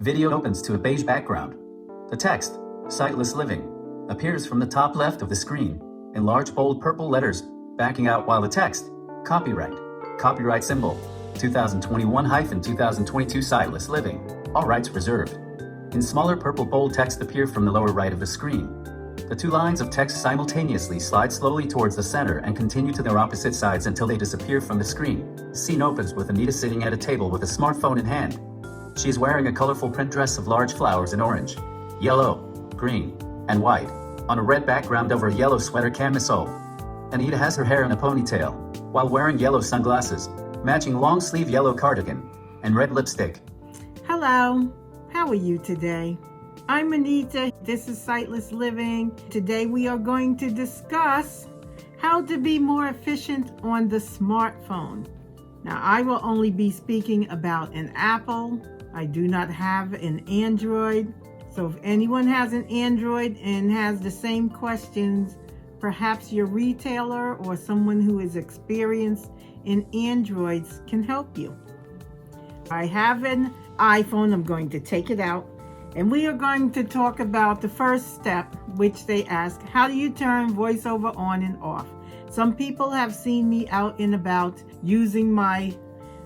video opens to a beige background. The text, Sightless Living, appears from the top left of the screen in large bold purple letters, backing out while the text, copyright symbol, 2021-2022 Sightless Living, all rights reserved, in smaller purple bold text appear from the lower right of the screen. The two lines of text simultaneously slide slowly towards the center and continue to their opposite sides until they disappear from the screen. Scene opens with Anita sitting at a table with a smartphone in hand. She is wearing a colorful print dress of large flowers in orange, yellow, green, and white, on a red background over a yellow sweater camisole. Anita has her hair in a ponytail, while wearing yellow sunglasses, matching long-sleeve yellow cardigan, and red lipstick. Hello, how are you today? I'm Anita, this is Sightless Living. Today we are going to discuss how to be more efficient on the smartphone. Now I will only be speaking about an Apple. I do not have an Android. So if anyone has an Android and has the same questions, perhaps your retailer or someone who is experienced in Androids can help you. I have an iPhone. I'm going to take it out. And we are going to talk about the first step, which they ask, how do you turn VoiceOver on and off? Some people have seen me out and about using my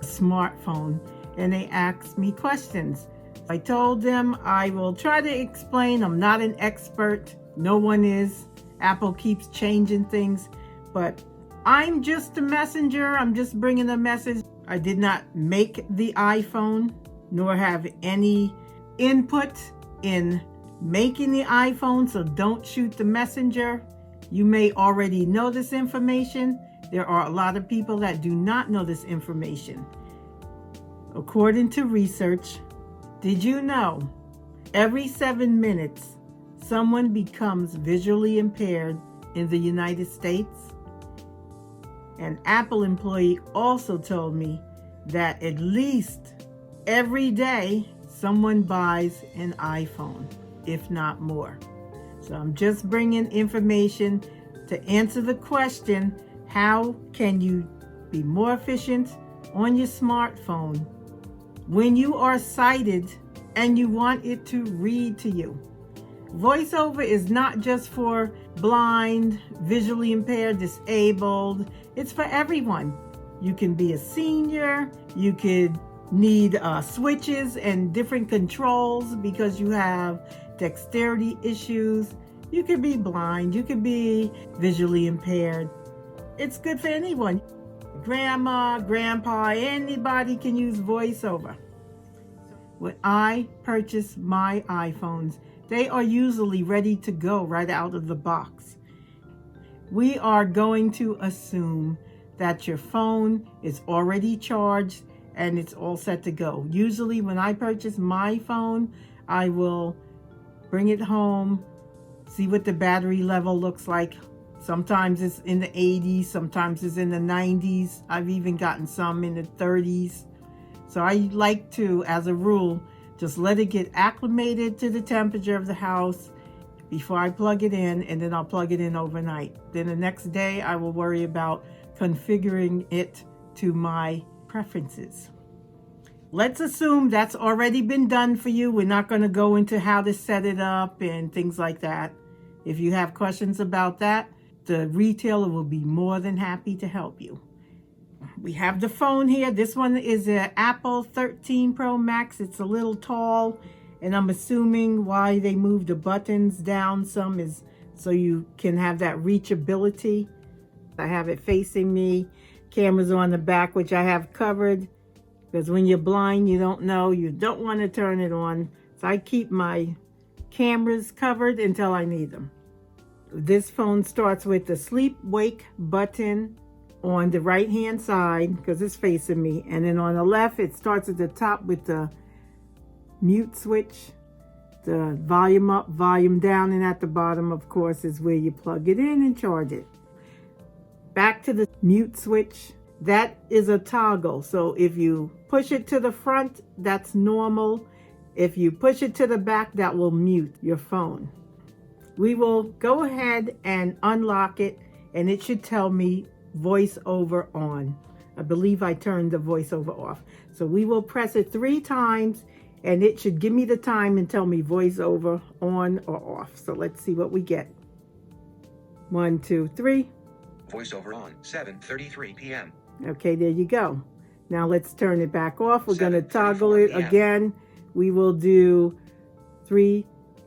smartphone, and they ask me questions. I told them I will try to explain. I'm not an expert. No one is. Apple keeps changing things, but I'm just a messenger. I'm just bringing a message. I did not make the iPhone, nor have any input in making the iPhone, so don't shoot the messenger. You may already know this information. There are a lot of people that do not know this information. According to research, did you know every 7 minutes someone becomes visually impaired in the United States? An Apple employee also told me that at least every day someone buys an iPhone, if not more. So I'm just bringing information to answer the question, how can you be more efficient on your smartphone when you are sighted and you want it to read to you? VoiceOver is not just for blind, visually impaired, disabled. It's for everyone. You can be a senior, you could need switches and different controls because you have dexterity issues. You could be blind, you could be visually impaired. It's good for anyone. Grandma, grandpa, anybody can use VoiceOver. When I purchase my iPhones, they are usually ready to go right out of the box. We are going to assume that your phone is already charged and it's all set to go. Usually when I purchase my phone, I will bring it home, see what the battery level looks like. Sometimes it's in the 80s, sometimes it's in the 90s. I've even gotten some in the 30s. So I like to, as a rule, just let it get acclimated to the temperature of the house before I plug it in, and then I'll plug it in overnight. Then the next day I will worry about configuring it to my preferences. Let's assume that's already been done for you. We're not going to go into how to set it up and things like that. If you have questions about that, the retailer will be more than happy to help you. We have the phone here. This one is an Apple 13 Pro Max. It's a little tall, and I'm assuming why they moved the buttons down some is so you can have that reachability. I have it facing me. Cameras on the back, which I have covered, because when you're blind, you don't know. You don't want to turn it on. So I keep my cameras covered until I need them. This phone starts with the sleep-wake button on the right-hand side, because it's facing me. And then on the left, it starts at the top with the mute switch, the volume up, volume down, and at the bottom, of course, is where you plug it in and charge it. Back to the mute switch, that is a toggle. So if you push it to the front, that's normal. If you push it to the back, that will mute your phone. We will go ahead and unlock it, and it should tell me VoiceOver on. I believe I turned the VoiceOver off. So we will press it 3 times, and it should give me the time and tell me VoiceOver on or off. So let's see what we get. 1, 2, 3. VoiceOver on, 7:33 p.m. Okay, there you go. Now let's turn it back off. We're going to 7:34 toggle it p.m. again. We will do 3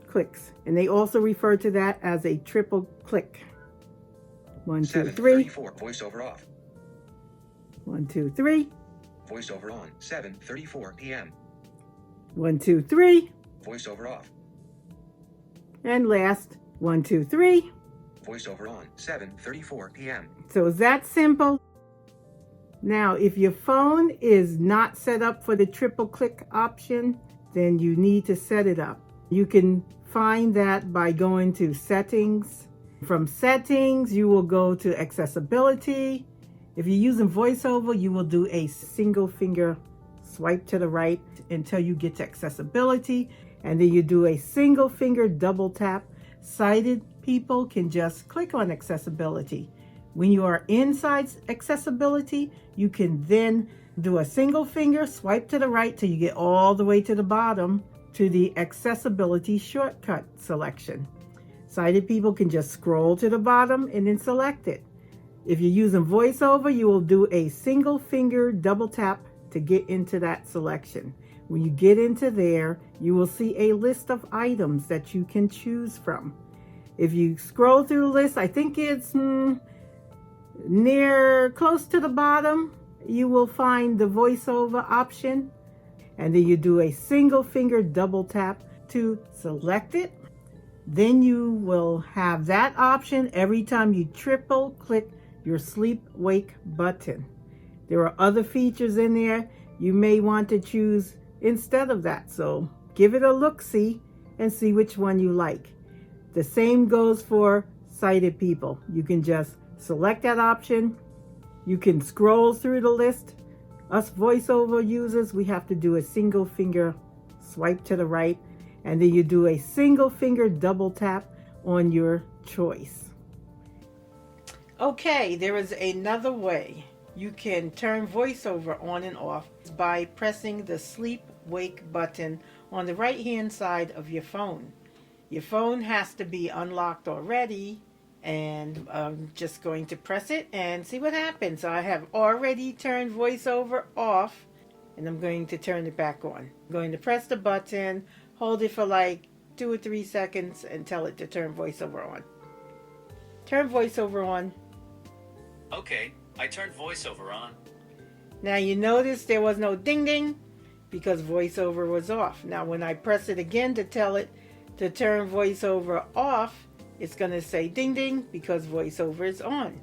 clicks. And they also refer to that as a triple click. 1, 2, 3. 7:34, VoiceOver off. 1, 2, 3. VoiceOver on, 7:34 p.m. 1, 2, 3. VoiceOver off. And last, 1, 2, 3. VoiceOver on, 7:34 p.m. So is that simple? Now, if your phone is not set up for the triple click option, then you need to set it up. You can find that by going to settings. From settings, you will go to accessibility. If you're using VoiceOver, you will do a single finger swipe to the right until you get to accessibility. And then you do a single finger double tap. Sighted people can just click on accessibility. When you are inside accessibility, you can then do a single finger swipe to the right till you get all the way to the bottom to the accessibility shortcut selection. Sighted people can just scroll to the bottom and then select it. If you're using VoiceOver, you will do a single finger double tap to get into that selection. When you get into there, you will see a list of items that you can choose from. If you scroll through the list, I think it's close to the bottom, you will find the VoiceOver option. And then you do a single finger double tap to select it. Then you will have that option every time you triple click your sleep wake button. There are other features in there you may want to choose instead of that. So give it a look-see and see which one you like. The same goes for sighted people. You can just select that option. You can scroll through the list. Us VoiceOver users, we have to do a single finger swipe to the right, and then you do a single finger double tap on your choice. Okay, there is another way you can turn VoiceOver on and off by pressing the sleep wake button on the right hand side of your phone. Your phone has to be unlocked already, and I'm just going to press it and see what happens. I have already turned VoiceOver off, and I'm going to turn it back on. I'm going to press the button, hold it for like 2 or 3 seconds, and tell it to turn VoiceOver on. Turn VoiceOver on. Okay, I turned VoiceOver on. Now you notice there was no ding ding because VoiceOver was off. Now when I press it again to tell it to turn VoiceOver off, it's going to say ding ding because VoiceOver is on.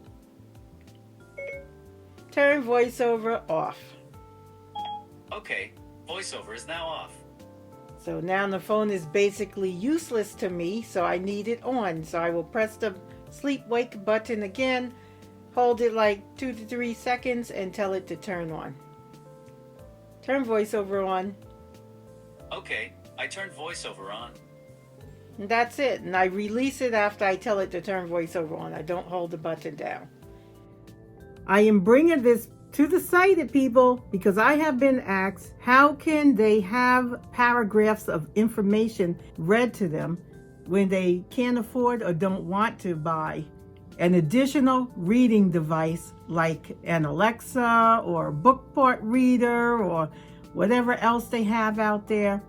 Turn VoiceOver off. Okay, VoiceOver is now off. So now the phone is basically useless to me, so I need it on. So I will press the sleep wake button again, hold it like 2 to 3 seconds, and tell it to turn on. Turn VoiceOver on. Okay, I turned VoiceOver on. And that's it. And I release it after I tell it to turn VoiceOver on. I don't hold the button down. I am bringing this to the sighted people because I have been asked, how can they have paragraphs of information read to them when they can't afford or don't want to buy an additional reading device like an Alexa or a Bookport reader or whatever else they have out there?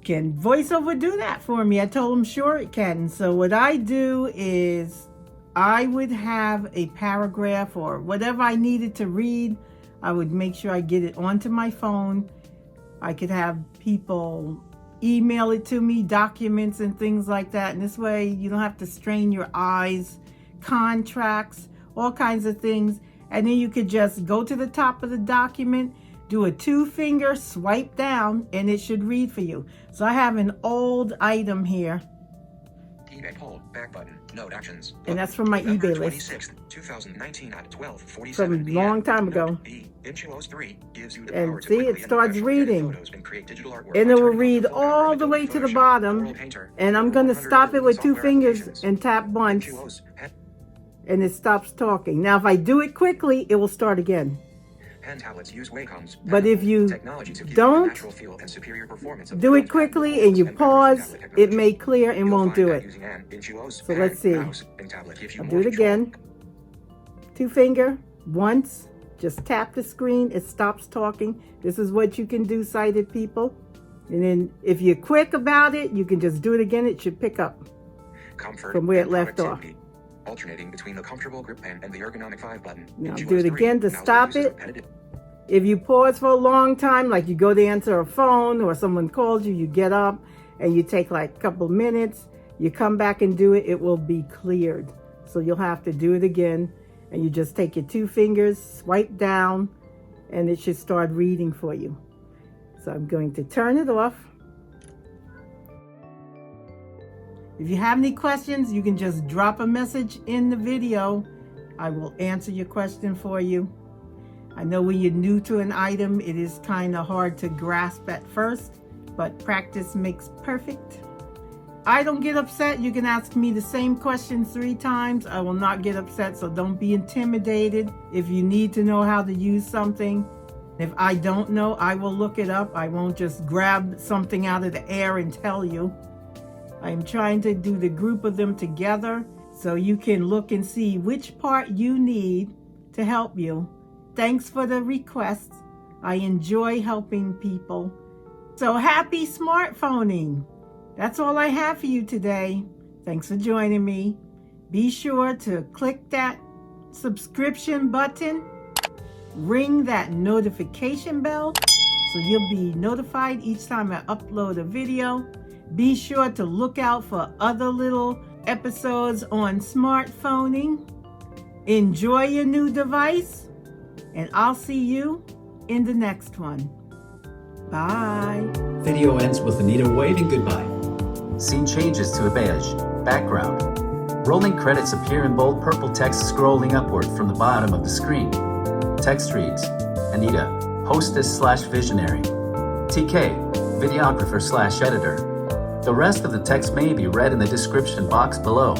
Can VoiceOver do that for me? I told them sure it can. So what I do is I would have a paragraph or whatever I needed to read. I would make sure I get it onto my phone. I could have people email it to me, documents and things like that. And this way you don't have to strain your eyes, contracts, all kinds of things. And then you could just go to the top of the document, do a 2-finger swipe down, and it should read for you. So I have an old item here. eBay hold back button. Note actions. And that's from my November eBay list. 26th, 2019 at 12:47 From a p.m. long time ago. Note B, Intuos 3 gives you the And power to see, quickly it and starts professionally edit reading. photos and create digital artwork And by it will turning on read the full power all of the way Adobe to the Photoshop, bottom. Coral Painter, And I'm going to 100 stop it with 2 software fingers applications. and tap once. Intuos And it stops talking. Now if I do it quickly, it will start again. Pen tablets use Wacom's But if you technology to give don't the natural feel and superior performance of do the it quickly and you pause, it may clear and You'll won't find do that it. using an Intuos So pen, let's see. mouse, and tablet gives you I'll more do it control. again. 2 finger, once, just tap the screen, it stops talking. This is what you can do, sighted people. And then if you're quick about it, you can just do it again. It should pick up Comfort from where it and left off. productivity. Alternating between the comfortable grip pen and the ergonomic 5 button. Now Intuos do it 3 again to now stop uses it. repetitive- If you pause for a long time, like you go to answer a phone or someone calls you, you get up and you take like a couple minutes, you come back and do it, it will be cleared. So you'll have to do it again, and you just take your 2 fingers, swipe down, and it should start reading for you. So I'm going to turn it off. If you have any questions, you can just drop a message in the video. I will answer your question for you. I know when you're new to an item, it is kind of hard to grasp at first, but practice makes perfect. I don't get upset. You can ask me the same question 3 times. I will not get upset, so don't be intimidated. If you need to know how to use something, if I don't know, I will look it up. I won't just grab something out of the air and tell you. I'm trying to do the group of them together so you can look and see which part you need to help you. Thanks for the requests. I enjoy helping people. So happy smartphoning. That's all I have for you today. Thanks for joining me. Be sure to click that subscription button, ring that notification bell so you'll be notified each time I upload a video. Be sure to look out for other little episodes on smartphoning. Enjoy your new device, and I'll see you in the next one. Bye. Video ends with Anita waving goodbye. Scene changes to a beige background. Rolling credits appear in bold purple text scrolling upward from the bottom of the screen. Text reads, Anita, hostess/visionary. TK, videographer/editor. The rest of the text may be read in the description box below.